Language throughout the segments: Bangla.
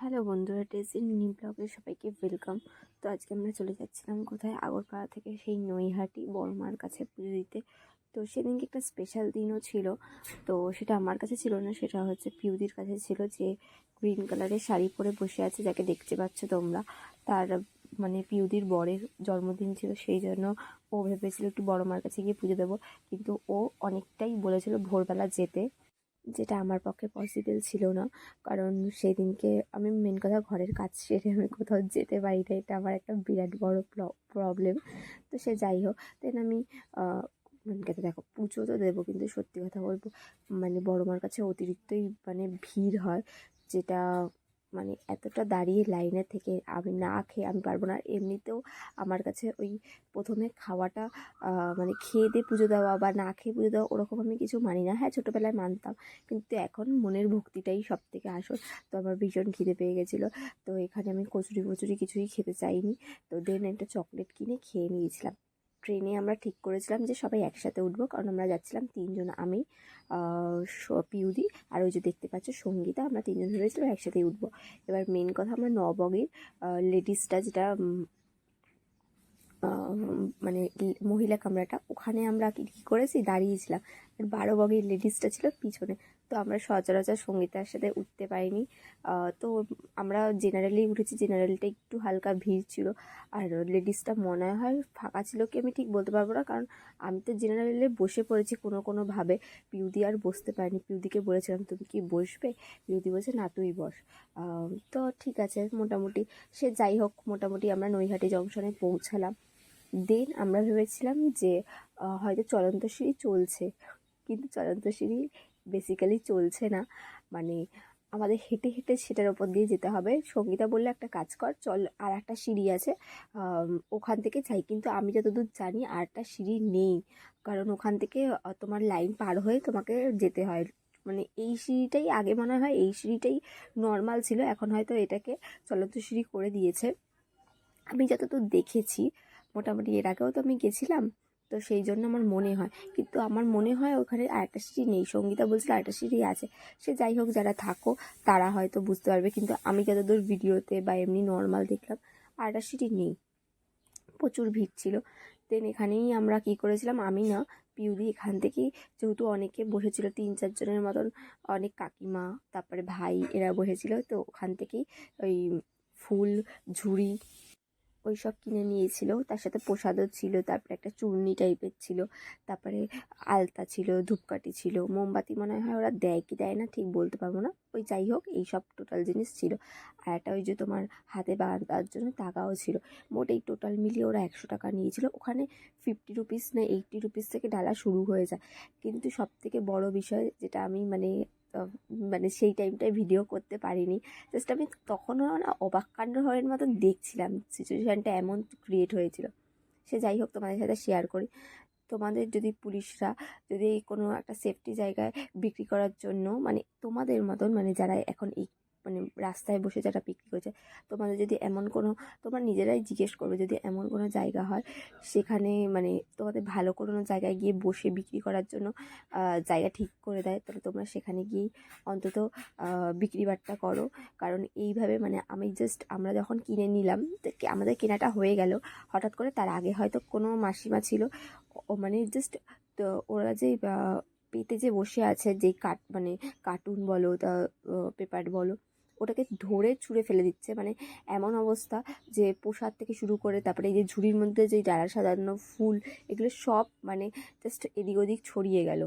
হ্যালো বন্ধুরা, টেসি মিনি ব্লগে সবাইকে ওয়েলকাম। তো আজকে আমরা চলে যাচ্ছিলাম কোথায়, আগরপাড়া থেকে সেই নৈহাটি বড়মার কাছে পুজো দিতে। তো সেদিনকে একটা স্পেশাল দিনও ছিল। তো সেটা আমার কাছে ছিল না, সেটা হচ্ছে পিউদির কাছে ছিল, যে গ্রিন কালারের শাড়ি পরে বসে আছে, যাকে দেখতে পাচ্ছ তোমরা। তার পিউদির বরের জন্মদিন ছিল, সেই জন্য ও ভেবেছিল একটু বড়মার কাছে গিয়ে পুজো দেবো। কিন্তু ও অনেকটাই বলেছিল ভোরবেলা যেতে, যেটা আমার পক্ষে পসিবল ছিল না। কারণ সেদিনকে আমি মেন কথা ঘরের কাজ সেরে আমি কোথাও যেতে পারি না, এটা আমার একটা বিরাট বড় প্রবলেম। তো সে যাই হোক, দেন আমি কাছে দেখো পুজো তো দেবো, কিন্তু সত্যি কথা বলবো বড় মার কাছে অতিরিক্তই ভিড় হয়, যেটা এতটা দাঁড়িয়ে লাইনে থেকে আমি না খেয়ে আমি পারবো না। এমনিতেও আমার কাছে ওই প্রথমে খাওয়াটা খেয়ে দিয়ে পুজো দেওয়া বা না খেয়ে পুজো দেওয়া ওরকম আমি কিছু মানি না। হ্যাঁ, ছোটোবেলায় মানতাম, কিন্তু এখন মনের ভক্তিটাই সব থেকে আসল। তো আমার ভীষণ খিদে পেয়ে গেছিলো। তো এখানে আমি কচুরি ফচুরি কিছুই খেতে চাইনি। তো দেন একটা চকলেট কিনে খেয়ে নিয়েছিলাম। ট্রেনে আমরা ঠিক করেছিলাম যে সবাই একসাথে উঠবো, কারণ আমরা যাচ্ছিলাম তিনজন, আমি পিউদি আর ওই যে দেখতে পাচ্ছ সঙ্গীতা, আমরা তিনজন ভেবেছিলাম একসাথেই উঠবো। এবার মেন কথা, আমরা নবগীর লেডিসটা যেটা মহিলা কামরাটা, ওখানে আমরা কী করেছি দাঁড়িয়েছিলাম, আর 12 বগির লেডিসটা ছিল পিছনে। তো আমরা সচরাচর সঙ্গীতার সাথে উঠতে পারিনি। তো আমরা জেনারেলি উঠেছি, জেনারেলটা একটু হালকা ভিড় ছিল, আর লেডিসটা মনে হয় ফাঁকা ছিল কি আমি ঠিক বলতে পারবো না, কারণ আমি তো জেনারেলে বসে পড়েছি কোনোভাবে। পিউদি আর বসতে পারিনি। পিউদিকে বলেছিলাম তুমি কি বসবে, পিউদি বলছে না তুই বস। তো ঠিক আছে, মোটামুটি সে যাই হোক, মোটামুটি আমরা নৈহাটি জংশনে পৌঁছালাম। দেন আমরা ভেবেছিলাম যে হয়তো চলন্ত সিঁড়ি চলছে, কিন্তু চলন্ত সিঁড়ি বেসিক্যালি চলছে না। আমাদের হেঁটে হেঁটে সেটার ওপর দিয়ে যেতে হবে। সঙ্গীতা বললে একটা কাজ কর, চল আর একটা সিঁড়ি আছে, ওখান থেকে যাই। কিন্তু আমি যতদূর জানি আর একটা সিঁড়ি নেই, কারণ ওখান থেকে তোমার লাইন পার হয়ে তোমাকে যেতে হয়। এই সিঁড়িটাই আগে মনে হয় এই সিঁড়িটাই নর্মাল ছিল, এখন হয়তো এটাকে চলন্ত সিঁড়ি করে দিয়েছে আমি যতদূর দেখেছি। মোটামুটি এর আগেও তো আমি গেছিলাম, তো সেই জন্য আমার মনে হয়, কিন্তু আমার মনে হয় ওখানে আরেকটা সিঁড়ি নেই। সঙ্গীতা বলছিল আরেকটা সিঁড়ি আছে। সে যাই হোক, যারা থাকো তারা হয়তো বুঝতে পারবে, কিন্তু আমি যতদূর ভিডিওতে বা এমনি নর্মাল দেখলাম আরেকটা সিঁড়ি নেই, প্রচুর ভিড় ছিল। দেন এখানেই আমরা কি করেছিলাম, আমি না পিউদি এখান থেকেই, যেহেতু অনেকে বসেছিল 3-4 জনের মতন, অনেক কাকিমা তারপরে ভাই এরা বসেছিল, তো ওখান থেকেই ওই ফুল ঝুড়ি ওই সব কিনে নিয়েছিল। তার সাথে প্রসাদও ছিল, তারপরে একটা চূর্ণি টাইপের ছিল, তারপরে আলতা ছিল, ধূপকাঠি ছিল, মোমবাতি মনে হয় ওরা দেয় কি দেয় না ঠিক বলতে পারবো না, ওই যাই হোক এই সব টোটাল জিনিস ছিল। আর একটা ওই যে তোমার হাতে বাঁধার জন্য তাগাও ছিল। মোট এই টোটাল মিলিয়ে ওরা 100 টাকা নিয়েছিল। ওখানে 50 রুপিস না 80 রুপিস থেকে ডালা শুরু হয়ে যায়। কিন্তু সব থেকে বড় বিষয় যেটা আমি সেই টাইমটায় ভিডিও করতে পারিনি, জাস্ট আমি তখনও না অবাক কাণ্ড হওয়ার মতো দেখছিলাম, সিচুয়েশানটা এমন ক্রিয়েট হয়েছিল। সে যাই হোক, তোমাদের সাথে শেয়ার করি। তোমাদের যদি পুলিশরা যদি কোনো একটা সেফটি জায়গায় বিক্রি করার জন্য তোমাদের মতন যারা এখন এই রাস্তায় বসে যারা বিক্রি করছে, তোমাদের যদি এমন কোনো, তোমরা নিজেরাই জিজ্ঞেস করবে, যদি এমন কোনো জায়গা হয় সেখানে তোমাদের ভালো কোনো জায়গায় গিয়ে বসে বিক্রি করার জন্য জায়গা ঠিক করে দেয়, তাহলে তোমরা সেখানে গিয়েই অন্তত বিক্রি বাট্টা করো। কারণ এইভাবে আমরা যখন কিনে নিলাম, আমাদের কেনাটা হয়ে গেল হঠাৎ করে, তার আগে হয়তো কোনো মাসিমা ছিল, ও জাস্ট, তো ওরা যে পেতে যে বসে আছে, যেই কার্টুন বলো তা পেপার বলো, ওটাকে ধরে ছুঁড়ে ফেলে দিচ্ছে। এমন অবস্থা যে প্রসাদ থেকে শুরু করে তারপরে এই যে ঝুড়ির মধ্যে যেই ডালা সাজানো ফুল, এগুলো সব জাস্ট এদিক ওদিক ছড়িয়ে গেল।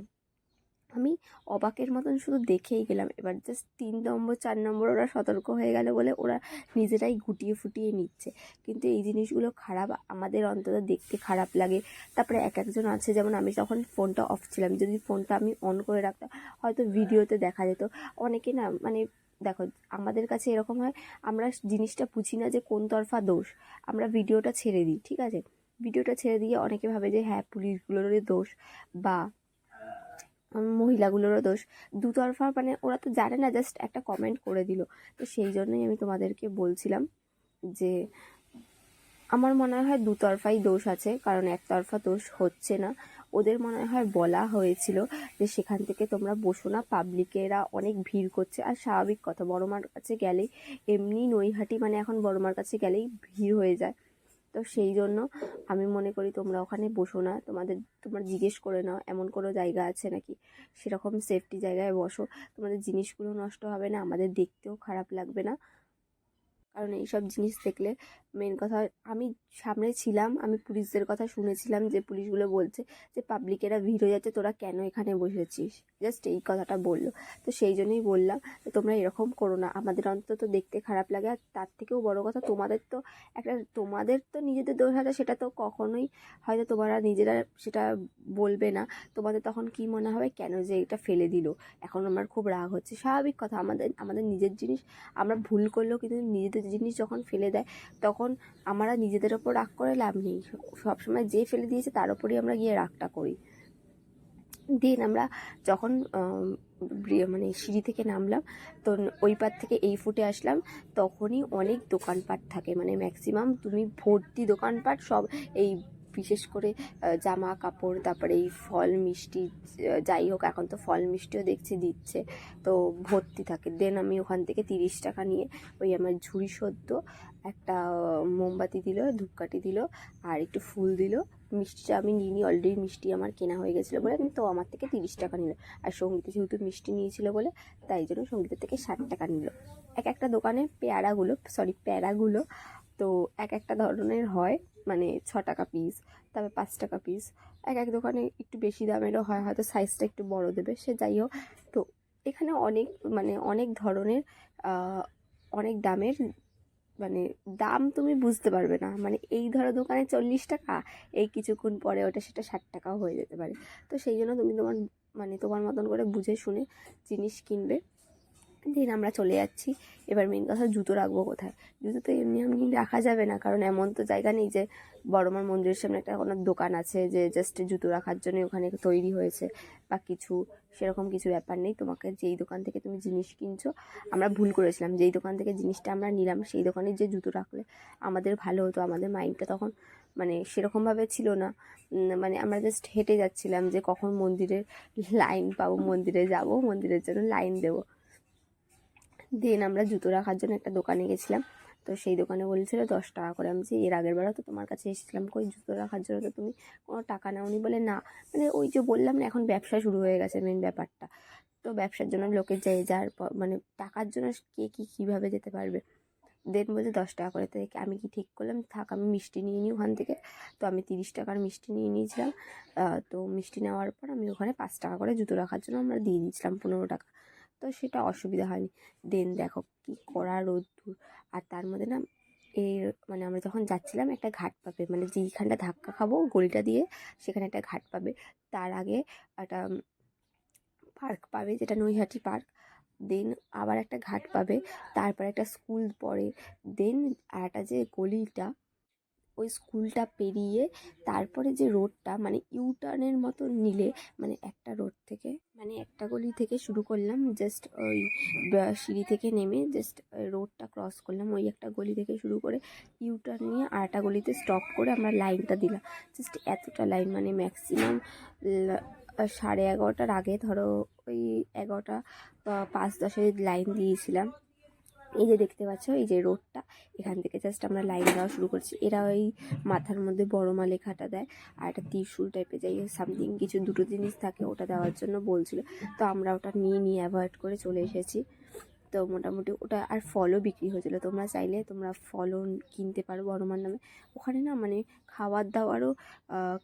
আমি অবাকের মতন শুধু দেখেই গেলাম। এবার জাস্ট 3 নম্বর 4 নম্বর ওরা সতর্ক হয়ে গেল বলে ওরা নিজেরাই গুটিয়ে ফুটিয়ে নিচ্ছে। কিন্তু এই জিনিসগুলো খারাপ, আমাদের অন্তত দেখতে খারাপ লাগে। তারপরে একজন আছে, যেমন আমি তখন ফোনটা অফ ছিলাম, যদি ফোনটা আমি অন করে রাখতাম হয়তো ভিডিওতে দেখা যেত। অনেকে না দেখো, আমাদের কাছে এরকম হয়, আমরা জিনিসটা বুঝি না যে কোন তরফা দোষ, আমরা ভিডিওটা ছেড়ে দিই, ঠিক আছে, ভিডিওটা ছেড়ে দিয়ে অনেকে ভাবে যে হ্যাঁ পুলিশগুলোরই দোষ বা মহিলাগুলোরও দোষ। দুতরফা ওরা তো জানে না, জাস্ট একটা কমেন্ট করে দিল। তো সেই জন্যই আমি তোমাদেরকে বলছিলাম যে আমার মনে হয় দুতরফাই দোষ আছে, কারণ একতরফা দোষ হচ্ছে না। ওদের মনে হয় বলা হয়েছিল যে সেখান থেকে তোমরা বসো না, পাবলিকেরা অনেক ভিড় করছে। আর স্বাভাবিক কথা, বড়মার কাছে গেলেই এমনি নৈহাটি মানে এখন বড়মার কাছে গেলেই ভিড় হয়ে যায়। তো সেই জন্য আমি মনে করি তোমরা ওখানে বসো না, তোমরা জিজ্ঞেস করে নাও এমন কোনো জায়গা আছে নাকি, সেরকম সেফটি জায়গায় বসো। তোমাদের জিনিসগুলো নষ্ট হবে না, আমাদের দেখতেও খারাপ লাগবে না। কারণ এইসব জিনিস দেখলে মেন কথা, আমি সামনে ছিলাম, আমি পুলিশদের কথা শুনেছিলাম যে পুলিশগুলো বলছে যে পাবলিকেরা ভিড় হয়ে যাচ্ছে, তোরা কেন এখানে বসেছিস, জাস্ট এই কথাটা বললো। তো সেই জন্যই বললাম তোমরা এরকম করো না, আমাদের অন্তত দেখতে খারাপ লাগে। আর তার থেকেও বড় কথা, তোমাদের তো নিজেদের দোষ আছে, সেটা তো কখনোই হয়তো তোমরা নিজেরা সেটা বলবে না। তোমাদের তখন কি মনে হবে, কেন যে এটা ফেলে দিল, এখন আমার খুব রাগ হচ্ছে। স্বাভাবিক কথা, আমাদের নিজের জিনিস আমরা ভুল করলেও কিন্তু নিজেদের জিনিস যখন ফেলে দেয় তখন আমরা নিজেদের ওপর রাগ করে লাভ নেই। সবসময় যে ফেলে দিয়েছে তার ওপরই আমরা গিয়ে রাগটা করি। দেন আমরা যখন মানে সিঁড়ি থেকে নামলাম, তো ওই পার থেকে এই ফুটে আসলাম, তখনই অনেক দোকানপাট থাকে, মানে ম্যাক্সিমাম তুমি ভর্তি দোকানপাট সব এই বিশেষ করে জামা কাপড়, তারপরে এই ফল মিষ্টি, যাই হোক এখন তো ফল মিষ্টিও দেখছি দিচ্ছে, তো ভর্তি থাকে। দেন আমি ওখান থেকে 30 টাকা নিয়ে ওই আমার ঝুড়ি সদ্য একটা মোমবাতি দিল, ধূপকাঠি দিল, আর একটু ফুল দিল। মিষ্টিটা আমি নিইনি, অলরেডি মিষ্টি আমার কেনা হয়ে গেছিলো বলে, তো আমার থেকে 30 টাকা নিল। আর সঙ্গীতে যেহেতু মিষ্টি নিয়েছিল বলে তাই জন্য সঙ্গীতের থেকে 60 টাকা নিল। একটা দোকানে প্যারাগুলো তো একটা ধরনের হয়, মানে 6 টাকা পিস, তারপর 5 টাকা পিস। এক দোকানে একটু বেশি দামেরও হয়, হয়তো সাইজটা একটু বড় দেবে, সে যাই হোক। তো এখানে অনেক ধরনের অনেক দামের, মানে দাম তুমি বুঝতে পারবে না, মানে এই ধরো দোকানে 40 টাকা, এই কিছুক্ষণ পরে ওটা সেটা 60 টাকাও হয়ে যেতে পারে। তো সেই জন্য তুমি তোমার মতন করে বুঝে শুনে জিনিস কিনবে। দিন আমরা চলে যাচ্ছি। এবার মেন কথা, জুতো রাখবো কোথায়? জুতো তো এমনি এমনি রাখা যাবে না, কারণ এমন তো জায়গা নেই যে বড়মার মন্দিরের সামনে একটা কোনো দোকান আছে যে জাস্ট জুতো রাখার জন্য ওখানে তৈরি হয়েছে বা কিছু, সেরকম কিছু ব্যাপার নেই। তোমাকে যেই দোকান থেকে তুমি জিনিস কিনছো, আমরা ভুল করেছিলাম, যেই দোকান থেকে জিনিসটা আমরা নিলাম সেই দোকানে যে জুতো রাখলে আমাদের ভালো হতো। আমাদের মাইন্ডটা তখন মানে সেরকমভাবে ছিল না, মানে আমরা জাস্ট হেঁটে যাচ্ছিলাম যে কখন মন্দিরের লাইন পাবো, মন্দিরে যাব, মন্দিরের জন্য লাইন দেবো। দেন আমরা জুতো রাখার জন্য একটা দোকানে গেছিলাম, তো সেই দোকানে বলছিল 10 টাকা করে। আমি যে এর আগের বেলা তো তোমার কাছে এসেছিলাম, কই জুতো রাখার জন্য তো তুমি কোনো টাকা নাওনি? বলে না, মানে ওই যে বললাম না, এখন ব্যবসা শুরু হয়ে গেছে মেন ব্যাপারটা। তো ব্যবসার জন্য লোকে যার মানে টাকার জন্য কে কীভাবে যেতে পারবে। দেন বলছে 10 টাকা করে। তাই আমি কি ঠিক করলাম, থাক আমি মিষ্টি নিয়ে নিই ওখান থেকে। তো আমি 30 টাকার মিষ্টি নিয়ে নিয়েছিলাম। তো মিষ্টি নেওয়ার পর আমি ওখানে 5 টাকা করে জুতো রাখার জন্য আমরা দিয়ে দিয়েছিলাম 15 টাকা। তো সেটা অসুবিধা হয়নি। দেন দেখো কি কড়া রোদ্দুর, আর তার মধ্যে না মানে আমরা যখন যাচ্ছিলাম একটা ঘাট পাবে, মানে যেইখানটা ধাক্কা খাবো গলিটা দিয়ে সেখানে একটা ঘাট পাবে, তার আগে একটা পার্ক পাবে যেটা নৈহাটি পার্ক। দেন আবার একটা ঘাট পাবে, তারপর একটা স্কুল পড়ে। দেন আর একটা যে গলিটা, ওই স্কুলটা পেরিয়ে তারপরে যে রোডটা, মানে ইউটার্নের মতো নিলে, মানে একটা রোড থেকে, মানে একটা গলি থেকে শুরু করলাম, জাস্ট ওই সিঁড়ি থেকে নেমে জাস্ট রোডটা ক্রস করলাম, ওই একটা গলি থেকে শুরু করে ইউটার্ন নিয়ে আর একটা গলিতে স্টপ করে আমরা লাইনটা দিলাম। জাস্ট এতটা লাইন, মানে ম্যাক্সিমাম 11:30টার আগে, ধরো ওই 11টা 5-10 লাইন দিয়েছিলাম। এই যে দেখতে পাচ্ছ এই যে রোডটা, এখান থেকে জাস্ট আমরা লাইন দেওয়া শুরু করছি। এরা ওই মাথার মধ্যে বড়মা লেখাটা দেয়, আর একটা ত্রিশূল টাইপের যাই সামথিং কিছু দুটো জিনিস থাকে, ওটা দেওয়ার জন্য বলছিল। তো আমরা ওটা নিয়ে অ্যাভয়েড করে চলে এসেছি। তো মোটামুটি ওটা, আর ফলও বিক্রি হয়েছিলো, তোমরা চাইলে তোমরা ফলও কিনতে পারো বড়মার নামে। ওখানে না মানে খাবার দাবারও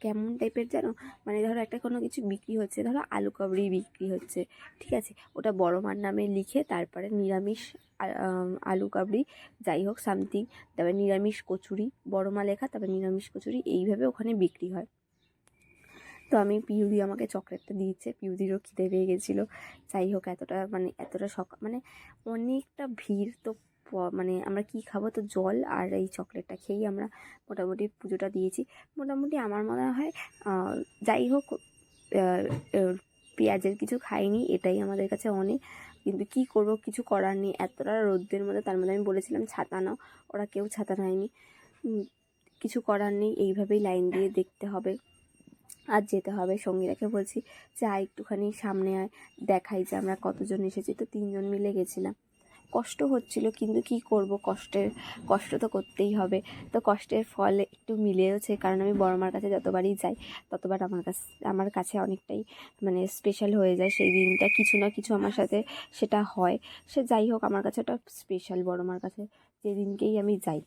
কেমন টাইপের যেন, মানে ধরো একটা কোনো কিছু বিক্রি হচ্ছে, ধরো আলু কাবড়ি বিক্রি হচ্ছে, ঠিক আছে, ওটা বড়মার নামে লিখে তারপরে নিরামিষ আলু কাবড়ি যাই হোক সামথিং, তারপরে নিরামিষ কচুরি, বড়মা লেখা, তারপরে নিরামিষ কচুরি, এইভাবে ওখানে বিক্রি হয়। তো আমি পিউদি আমাকে চকলেটটা দিয়েছে, পিউদিরও খিদে পেয়ে গেছিলো। যাই হোক এতটা সকাল, মানে অনেকটা ভিড়, তো মানে আমরা কি খাবো, তো জল আর এই চকলেটটা খেয়েই আমরা মোটামুটি পুজোটা দিয়েছি। মোটামুটি আমার মনে হয় যাই হোক পেঁয়াজের কিছু খাইনি, এটাই আমাদের কাছে অনেক। কিন্তু কি করব, কিছু করার নেই, এতটা রোদ্রের মধ্যে। তার মধ্যে আমি বলেছিলাম ছাতা নাও, ওরা কেউ ছাতা নেয়নি। কিছু করার নেই, এইভাবেই লাইন দিয়ে দেখতে হবে। আর যেতে হবে। সঙ্গীরাকে বলছি যে আয় একটুখানি সামনে আয়, দেখাই যে আমরা কতজন এসেছি। তো 3 জন মিলে গেছিলাম। কষ্ট হচ্ছিল, কিন্তু কি করব, কষ্ট তো করতেই হবে। তো কষ্টের ফল একটু মিলেওছে, কারণ আমি বড় মার কাছে যতবারই যাই ততবার আমার কাছে অনেকটাই মানে স্পেশাল হয়ে যায় সেই দিনটা। কিছু না কিছু আমার সাথে সেটা হয়, সে যাই হোক আমার কাছে ওটা স্পেশাল। বড় মার কাছে যেদিনকেই আমি যাই,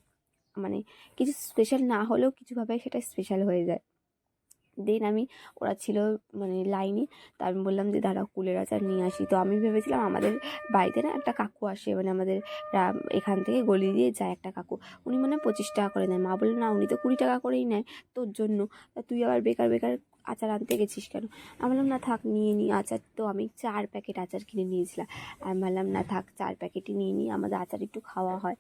মানে কিছু স্পেশাল না হলেও কিছুভাবে সেটা স্পেশাল হয়ে যায়। দেন ওরা ছিল মানে লাইনে, তা আমি বললাম যে দাঁড়াও কুলের আচার নিয়ে আসি। তো আমি ভেবেছিলাম আমাদের বাড়িতে না একটা কাকু আসে, মানে আমাদের এখান থেকে গলি দিয়ে যায় একটা কাকু, উনি মানে 25 টাকা করে নেয়। মা বললো না, উনি তো 20 টাকা করেই নেয় তোর জন্য, তা তুই আবার বেকার বেকার আচার আনতে গেছিস কেন? আমি বললাম না থাক নিয়ে নিই আচার। তো আমি 4 প্যাকেট আচার কিনে নিয়েছিলাম। আমি বললাম না থাক 4 প্যাকেটই নিয়ে নিই, আমাদের আচার একটু খাওয়া হয়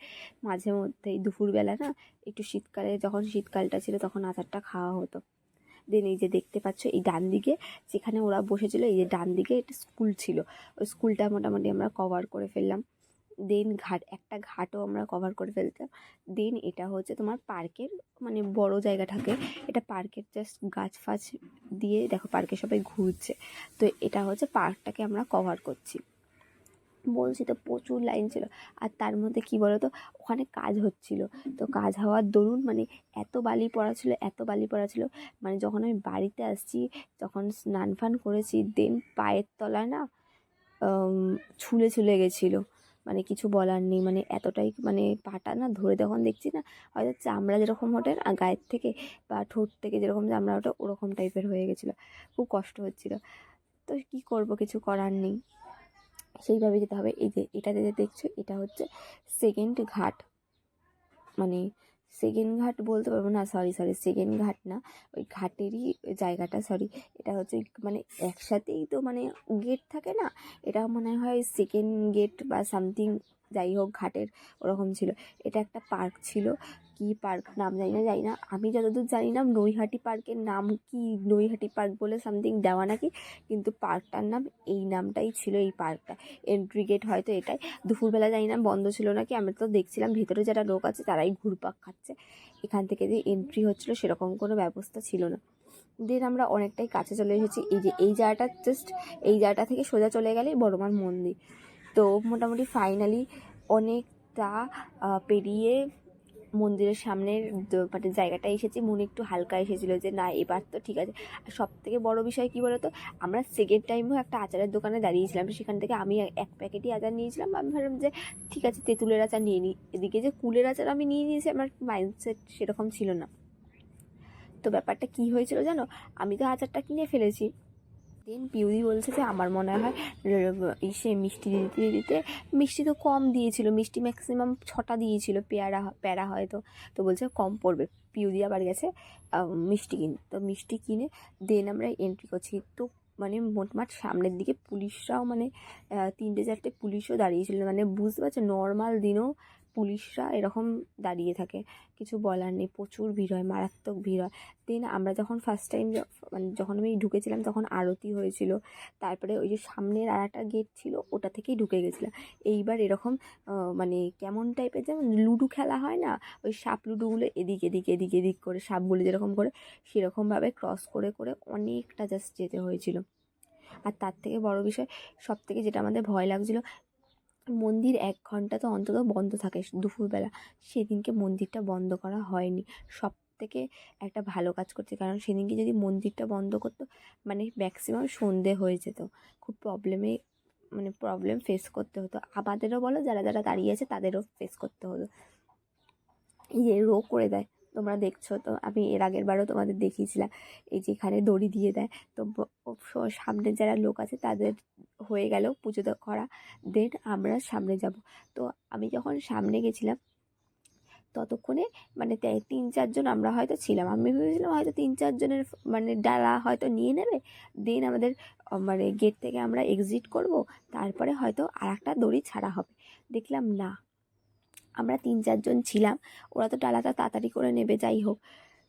মাঝে মধ্যেই। দুপুরবেলা না একটু শীতকালে, যখন শীতকালটা ছিল তখন আচারটা খাওয়া হতো। দেন এই যে দেখতে পাচ্ছ এই ডান দিকে যেখানে ওরা বসেছিল, এই যে ডান দিকে একটা স্কুল ছিল, ওই স্কুলটা মোটামুটি আমরা কভার করে ফেললাম। দেন একটা ঘাটও আমরা কভার করে ফেলতাম। দেন এটা হচ্ছে তোমার পার্কের মানে বড় জায়গা থাকে, এটা পার্কের জাস্ট গাছ ফাছ দিয়ে দেখো পার্কে সবাই ঘুরছে। তো এটা হচ্ছে পার্কটাকে আমরা কভার করছি। বলছি তো প্রচুর লাইন ছিল। আর তার মধ্যে কি বলো তো, ওখানে কাজ হচ্ছিল। তো কাজ হওয়ার দরুন মানে এত বালি পড়া ছিল, এত বালি পড়া ছিল, মানে যখন আমি বাড়িতে আসছি, যখন স্নান ফান করেছি, দেন পায়ের তলায় না ছুলে ছুলে গেছিলো। মানে কিছু বলার নেই, মানে এতটাই মানে পাটা না ধরে তখন দেখছি না, হয়তো চামড়া যেরকম ওঠে না গায়ের থেকে বা ঠোঁট থেকে যেরকম চামড়া ওঠে ওরকম টাইপের হয়ে গেছিলো। খুব কষ্ট হচ্ছিলো। তো কী করবো, কিছু করার নেই, সেইভাবে যেতে হবে। এই যে এটা যে দেখছো, এটা হচ্ছে সেকেন্ড ঘাট, মানে সেকেন্ড ঘাট বলতে পারবো না, সরি সেকেন্ড ঘাট না, ওই ঘাটেরই জায়গাটা, সরি। এটা হচ্ছে মানে একসাথেই তো মানে গেট থাকে না, এটা মনে হয় সেকেন্ড গেট বা সামথিং, যাই হোক ঘাটের ওরকম ছিল। এটা একটা পার্ক ছিল, কি পার্ক নাম জানি না, আমি যতদূর জানি না নৈহাটি পার্কের নাম কি, নৈহাটি পার্ক বলে সামথিং দেওয়া নাকি, কিন্তু পার্কটার নাম এই নামটাই ছিল এই পার্কটা। এন্ট্রি গেট হয়তো এটাই। দুপুরবেলা জানি না বন্ধ ছিল নাকি, আমি তো দেখছিলাম ভেতরে যারা লোক আছে তারাই ঘুরপাক খাচ্ছে, এখান থেকে যে এন্ট্রি হচ্ছিলো সেরকম কোনো ব্যবস্থা ছিল না। দেন আমরা অনেকটাই কাছে চলে এসেছি, এই যে এই জায়গাটা, জাস্ট এই জায়গাটা থেকে সোজা চলে গেলেই বড়মার মন্দির। তো মোটামুটি ফাইনালি অনেকটা পেরিয়ে মন্দিরের সামনের মানে জায়গাটা এসেছি, মনে একটু হালকা এসেছিলো যে না এবার তো ঠিক আছে। আর সব থেকে বড় বিষয় কী বলো তো, আমরা সেকেন্ড টাইমও একটা আচারের দোকানে দাঁড়িয়েছিলাম, সেখান থেকে আমি 1 প্যাকেটই আচার নিয়েছিলাম। আমি ভাবলাম যে ঠিক আছে তেঁতুলের আচার নিয়ে নিই, এদিকে যে কুলের আচার আমি নিয়ে নিয়েছি, আমার মাইন্ডসেট সেরকম ছিল না। তো ব্যাপারটা কী হয়েছিল জানো, আমি তো আচারটা কিনে ফেলেছি। দেন পিউদি বলছে যে আমার মনে হয় সে মিষ্টি দিতে দিতে, মিষ্টি তো কম দিয়েছিল, মিষ্টি ম্যাক্সিমাম 6টা দিয়েছিল, প্যারা হয়তো, তো বলছে কম পড়বে। পিউদি আবার গেছে মিষ্টি কিনে, তো মিষ্টি কিনে দেন আমরা এন্ট্রি করছি। তো মানে মোটমাট সামনের দিকে পুলিশরাও মানে 3-4টে পুলিশও দাঁড়িয়েছিল, মানে বুঝতে পারছো নর্মাল দিনও পুলিশরা এরকম দাঁড়িয়ে থাকে, কিছু বলার নেই। প্রচুর ভিড় হয়, মারাত্মক ভিড় হয়। দেন আমরা যখন ফার্স্ট টাইম মানে যখন আমি ঢুকেছিলাম তখন আরতি হয়েছিল, তারপরে ওই যে সামনের আর একটা গেট ছিল ওটা থেকেই ঢুকে গেছিলাম। এইবার এরকম মানে কেমন টাইপের, যেমন লুডো খেলা হয় না, ওই সাপ লুডোগুলো এদিক এদিক এদিক এদিক করে সাপগুলো যেরকম করে সেরকমভাবে ক্রস করে করে অনেকটা জাস্ট যেতে হয়েছিল। আর তার থেকে বড় বিষয়, সব থেকে যেটা আমাদের ভয় লাগছিল, মন্দির 1 ঘন্টা তো অন্তত বন্ধ থাকে দুপুরবেলা, সেদিনকে মন্দিরটা বন্ধ করা হয়নি। সব থেকে একটা ভালো কাজ করছে, কারণ সেদিনকে যদি মন্দিরটা বন্ধ করতো মানে ম্যাক্সিমাম সন্ধে হয়ে যেত, খুব প্রবলেম ফেস করতে হতো আমাদেরও বলো, যারা যারা দাঁড়িয়ে আছে তাদেরও ফেস করতে হতো। এই যে রো করে দেয়, তোমরা দেখছো তো, আমি এর আগের বারও তোমাদের দেখিয়েছিলাম, এই যে এখানে দড়ি দিয়ে দেয়। তো সামনে যারা লোক আছে তাদের হয়ে গেল পুজো করা, দেন আমরা সামনে যাব। তো আমি যখন সামনে গেছিলাম ততক্ষণে মানে 3-4 জন আমরা হয়তো ছিলাম, আমি ভেবেছিলাম হয়তো 3-4 জনের মানে ডালা হয়তো নিয়ে নেবে, দেন আমাদের মানে গেট থেকে আমরা এক্সিট করব, তারপরে হয়তো আর একটা দড়ি ছাড়া হবে। দেখলাম না, আমরা 3-4 জন ছিলাম, ওরা তো ডালাটা তাড়াতাড়ি করে নেবে, যাই হোক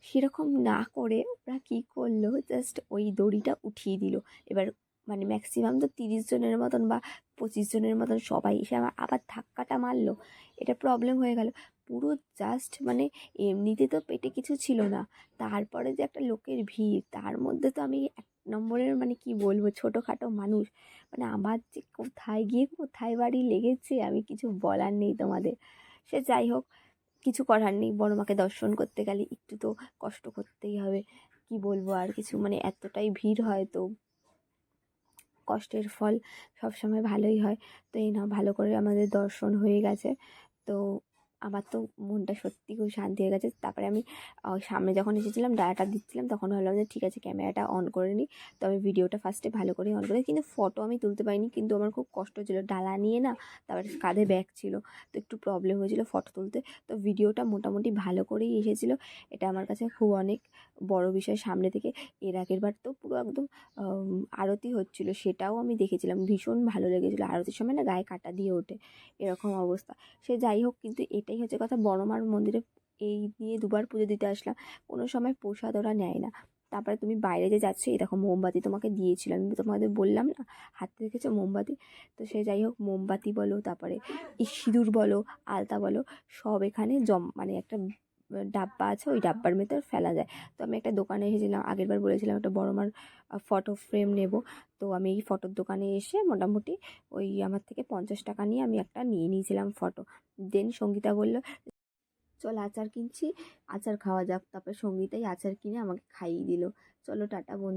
সেরকম না করে ওরা কী করলো, জাস্ট ওই দড়িটা উঠিয়ে দিল। এবার মানে ম্যাক্সিমাম তো 30 জনের মতন বা 25 জনের মতন সবাই এসে আবার ধাক্কাটা মারলো, এটা প্রবলেম হয়ে গেল। পুরো জাস্ট মানে এমনিতে তো পেটে কিছু ছিল না, তারপরে যে একটা লোকের ভিড়, তার মধ্যে তো আমি এক নম্বরের মানে কি বলবো ছোটোখাটো মানুষ, মানে আমার যে কোথায় গিয়ে কোথায় বাড়ি লেগেছে আমি কিছু বলার নেই তোমাদের। সে যাই হোক, কিছু করার নেই, বড় মাকে দর্শন করতে গেলে একটু তো কষ্ট করতেই হবে, কি বলবো আর কিছু, মানে এতটাই ভিড় হয় তো কষ্টের ফল সবসময় ভালোই হয়। তো এই না, ভালো করে আমাদের দর্শন হয়ে গেছে। তো আমার তো মনটা সত্যি খুব শান্তি হয়ে গেছে। তারপরে আমি সামনে যখন এসেছিলাম ডালাটা দিচ্ছিলাম, তখন ভাবলাম যে ঠিক আছে ক্যামেরাটা অন করে নিই। তো আমি ভিডিওটা ফার্স্টে ভালো করে অন করে, কিন্তু ফটো আমি তুলতে পারিনি, কিন্তু আমার খুব কষ্ট হচ্ছিলো ডালা নিয়ে না, তারপরে কাঁধে ব্যাগ ছিল, তো একটু প্রবলেম হয়েছিলো ফটো তুলতে। তো ভিডিওটা মোটামুটি ভালো করেই এসেছিলো, এটা আমার কাছে খুব অনেক বড় বিষয়। সামনে থেকে এর আগের বার তো পুরো একদম আরতি হচ্ছিল, সেটাও আমি দেখেছিলাম, ভীষণ ভালো লেগেছিলো। আরতির সময় না গায়ে কাঁটা দিয়ে ওঠে, এরকম অবস্থা। সে যাই হোক, কিন্তু এটাই হচ্ছে কথা, বড়মার মন্দিরে এই নিয়ে দুবার পুজো দিতে আসলাম, কোনো সময় প্রসাদ ওরা নেয় না। তারপরে তুমি বাইরে যে যাচ্ছ, এই দেখো মোমবাতি তোমাকে দিয়েছিলাম, আমি তোমাদের বললাম না হাতে রেখেছো মোমবাতি। তো সে যাই হোক, মোমবাতি বলো, তারপরে এই সিঁদুর বলো, আলতা বলো, সব এখানে মানে একটা ডাব্বা আছে, ওই ডাব্বার ভেতর ফেলা যায়। তো আমি একটা দোকানে এসেছিলাম, আগেরবার বলেছিলাম একটা বড়মার ফটো ফ্রেম নেব। তো আমি এই ফটোর দোকানে এসে মোটামুটি ওই আমার থেকে 50 টাকা নিয়ে আমি একটা নিয়ে নিয়েছিলাম ফটো। দেন সঙ্গীতা বলল চল আচার কিনছি, আচার খাওয়া যাক। তারপরে সঙ্গীতাই আচার কিনে আমাকে খাইয়ে দিল। চলো টাটা বন্ধু।